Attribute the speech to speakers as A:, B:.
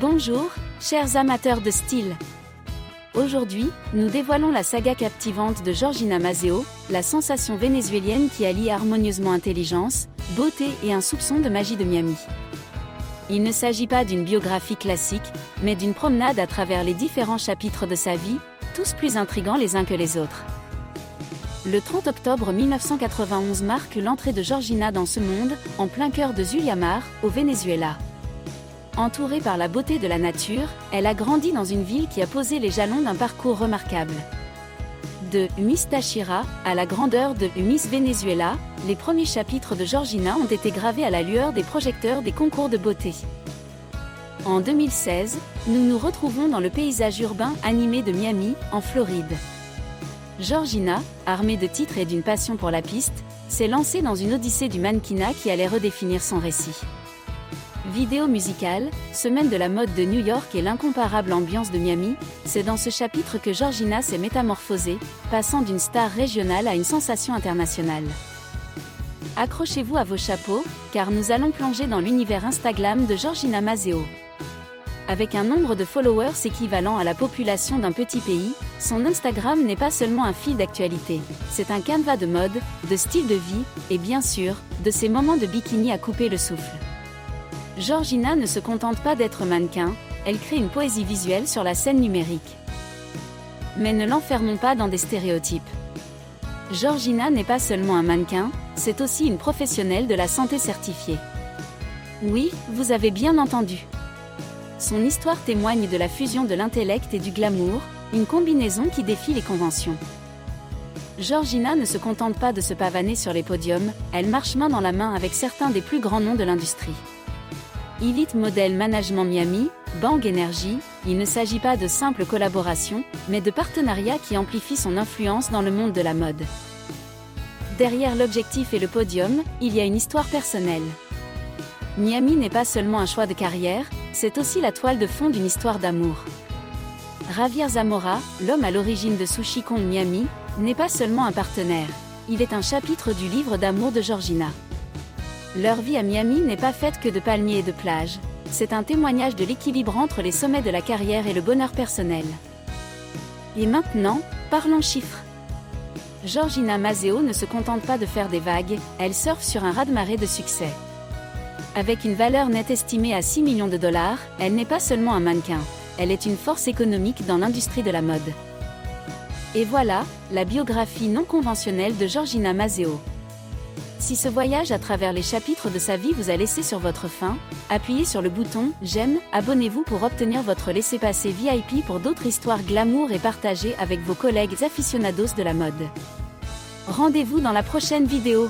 A: Bonjour, chers amateurs de style. Aujourd'hui, nous dévoilons la saga captivante de Georgina Maseo, la sensation vénézuélienne qui allie harmonieusement intelligence, beauté et un soupçon de magie de Miami. Il ne s'agit pas d'une biographie classique, mais d'une promenade à travers les différents chapitres de sa vie, tous plus intrigants les uns que les autres. Le 30 octobre 1991 marque l'entrée de Georgina dans ce monde, en plein cœur de Zuliamar, au Venezuela. Entourée par la beauté de la nature, elle a grandi dans une ville qui a posé les jalons d'un parcours remarquable. De Miss Táchira à la grandeur de Miss Venezuela, les premiers chapitres de Georgina ont été gravés à la lueur des projecteurs des concours de beauté. En 2016, nous nous retrouvons dans le paysage urbain animé de Miami, en Floride. Georgina, armée de titres et d'une passion pour la piste, s'est lancée dans une odyssée du mannequinat qui allait redéfinir son récit. Vidéo musicale, semaine de la mode de New York et l'incomparable ambiance de Miami, c'est dans ce chapitre que Georgina s'est métamorphosée, passant d'une star régionale à une sensation internationale. Accrochez-vous à vos chapeaux, car nous allons plonger dans l'univers Instagram de Georgina Maseo. Avec un nombre de followers équivalent à la population d'un petit pays, son Instagram n'est pas seulement un fil d'actualité, c'est un canevas de mode, de style de vie, et bien sûr, de ces moments de bikini à couper le souffle. Georgina ne se contente pas d'être mannequin, elle crée une poésie visuelle sur la scène numérique. Mais ne l'enfermons pas dans des stéréotypes. Georgina n'est pas seulement un mannequin, c'est aussi une professionnelle de la santé certifiée. Oui, vous avez bien entendu. Son histoire témoigne de la fusion de l'intellect et du glamour, une combinaison qui défie les conventions. Georgina ne se contente pas de se pavaner sur les podiums, elle marche main dans la main avec certains des plus grands noms de l'industrie. Elite Model Management Miami, Bang Energy, il ne s'agit pas de simples collaborations, mais de partenariats qui amplifient son influence dans le monde de la mode. Derrière l'objectif et le podium, il y a une histoire personnelle. Miami n'est pas seulement un choix de carrière, c'est aussi la toile de fond d'une histoire d'amour. Javier Zamora, l'homme à l'origine de Sushi Kong Miami, n'est pas seulement un partenaire, il est un chapitre du livre d'amour de Georgina. Leur vie à Miami n'est pas faite que de palmiers et de plages, c'est un témoignage de l'équilibre entre les sommets de la carrière et le bonheur personnel. Et maintenant, parlons chiffres. Georgina Maseo ne se contente pas de faire des vagues, elle surfe sur un raz-de-marée de succès. Avec une valeur nette estimée à 6 millions de dollars, elle n'est pas seulement un mannequin, elle est une force économique dans l'industrie de la mode. Et voilà, la biographie non conventionnelle de Georgina Maseo. Si ce voyage à travers les chapitres de sa vie vous a laissé sur votre faim, appuyez sur le bouton « J'aime », abonnez-vous pour obtenir votre laissez-passer VIP pour d'autres histoires glamour et partagées avec vos collègues aficionados de la mode. Rendez-vous dans la prochaine vidéo.